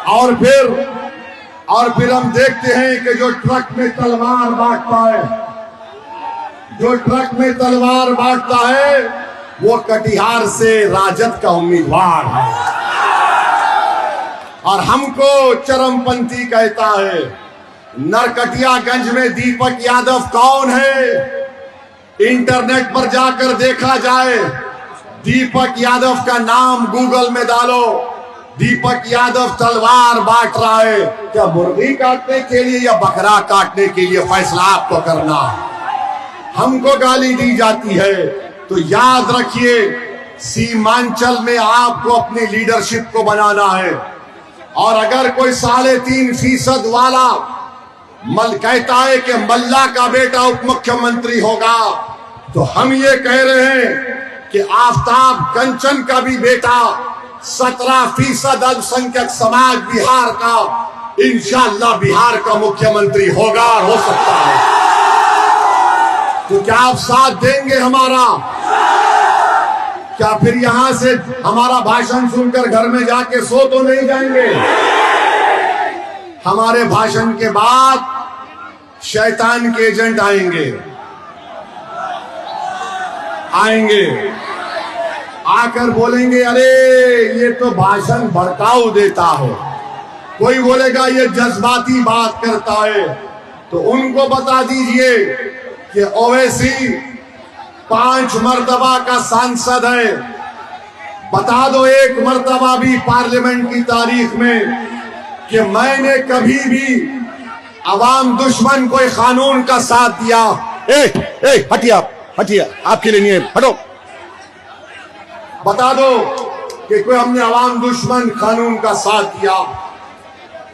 और फिर हम देखते हैं कि जो ट्रक में तलवार बांटता है, वो कटिहार से राजद का उम्मीदवार है और हमको चरमपंथी कहता है। नरकटियागंज में दीपक यादव कौन है? इंटरनेट पर जाकर देखा जाए, दीपक यादव का नाम गूगल में डालो, दीपक यादव तलवार बांट रहा है। क्या मुर्गी काटने के लिए या बकरा काटने के लिए, फैसला आपको करना। हमको गाली दी जाती है तो याद रखिए, सीमांचल में आपको अपनी लीडरशिप को बनाना है। और अगर कोई 3.5% वाला कहता है कि मल्ला का बेटा उप मुख्यमंत्री होगा, तो हम ये कह रहे हैं कि आफ्ताब कंचन का भी बेटा 17% अल्पसंख्यक समाज बिहार का इंशाअल्लाह बिहार का मुख्यमंत्री होगा और हो सकता है। तो क्या आप साथ देंगे हमारा? क्या फिर यहां से हमारा भाषण सुनकर घर में जाके सो तो नहीं जाएंगे? हमारे भाषण के बाद शैतान के एजेंट आएंगे, आकर बोलेंगे अरे ये तो भाषण भड़काऊ देता है, कोई बोलेगा ये जज्बाती बात करता है। तो उनको बता दीजिए कि ओवैसी 5 मर्तबा का सांसद है। बता दो 1 मर्तबा भी पार्लियामेंट की तारीख में कि मैंने कभी भी अवाम दुश्मन कोई कानून का साथ दिया। हटिया आपके लिए नहीं है, हटो। बता दो कि कोई हमने अवाम दुश्मन कानून का साथ दिया।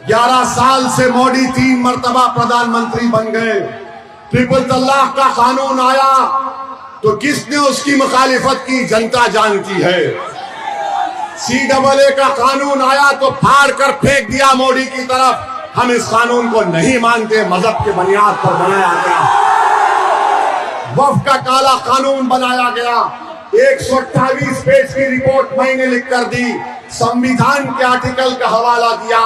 11 साल से मोदी 3 मर्तबा प्रधानमंत्री बन गए। ट्रिपल तलाक का कानून आया तो किसने उसकी मुखालिफत की, जनता जानती है। CAA का कानून आया तो फाड़ कर फेंक दिया मोदी की तरफ। हम इस कानून को नहीं मानते, मजहब के बुनियाद पर बनाया गया। वक्फ का काला कानून बनाया गया। 128 पेज की रिपोर्ट मैंने लिखकर दी, संविधान के आर्टिकल का हवाला दिया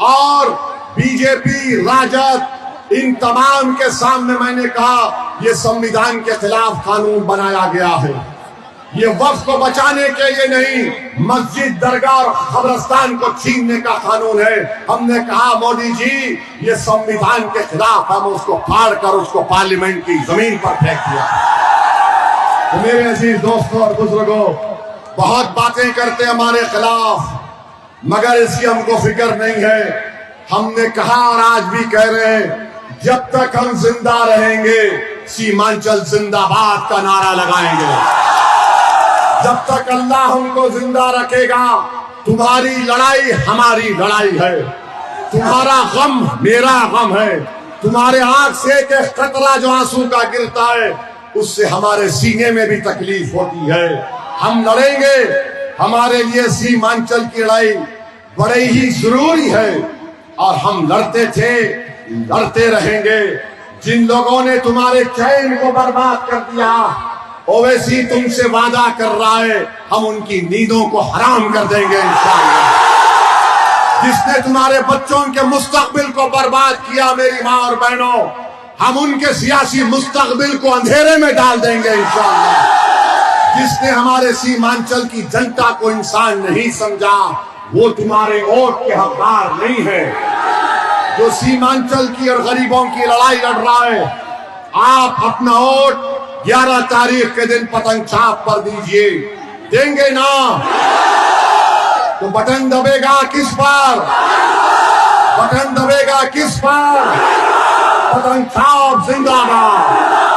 और बीजेपी, राजद, इन तमाम के सामने मैंने कहा यह संविधान के खिलाफ कानून बनाया गया है। ये वक्फ को बचाने के लिए नहीं, मस्जिद, दरगाह और कब्रिस्तान को छीनने का कानून है। हमने कहा मोदी जी ये संविधान के खिलाफ, हम उसको फाड़ कर उसको पार्लियामेंट की जमीन पर फेंक दिया। तो मेरे अजीज दोस्तों और बुजुर्गों, बहुत बातें करते हैं हमारे खिलाफ, मगर इसकी हमको फिक्र नहीं है। हमने कहा और आज भी कह रहे हैं, जब तक हम जिंदा रहेंगे सीमांचल जिंदाबाद का नारा लगाएंगे। जब तक अल्लाह हमको जिंदा रखेगा, तुम्हारी लड़ाई हमारी लड़ाई है, तुम्हारा गम मेरा गम है। तुम्हारे आंख से एक कतरा जो आंसू का गिरता है, उससे हमारे सीने में भी तकलीफ होती है। हम लड़ेंगे, हमारे लिए सीमांचल की लड़ाई बड़ी ही जरूरी है और हम लड़ते थे, लड़ते रहेंगे। जिन लोगों ने तुम्हारे चैन को बर्बाद कर दिया, ओवैसी तुमसे वादा कर रहा है हम उनकी नींदों को हराम कर देंगे इंशाअल्लाह। जिसने तुम्हारे बच्चों के मुस्तकबिल को बर्बाद किया, मेरी माँ और बहनों, हम उनके सियासी मुस्तकबिल को अंधेरे में डाल देंगे इंशाअल्लाह। जिसने हमारे सीमांचल की जनता को इंसान नहीं समझा, वो तुम्हारे वोट के हकदार नहीं है। जो सीमांचल की और गरीबों की लड़ाई लड़ रहा है, आप अपना वोट 11 तारीख के दिन पतंग छाप पर दीजिए। देंगे ना तो बटन दबेगा किस पर? बटन दबेगा किस पर? पतंग छाप जिंदाबाद।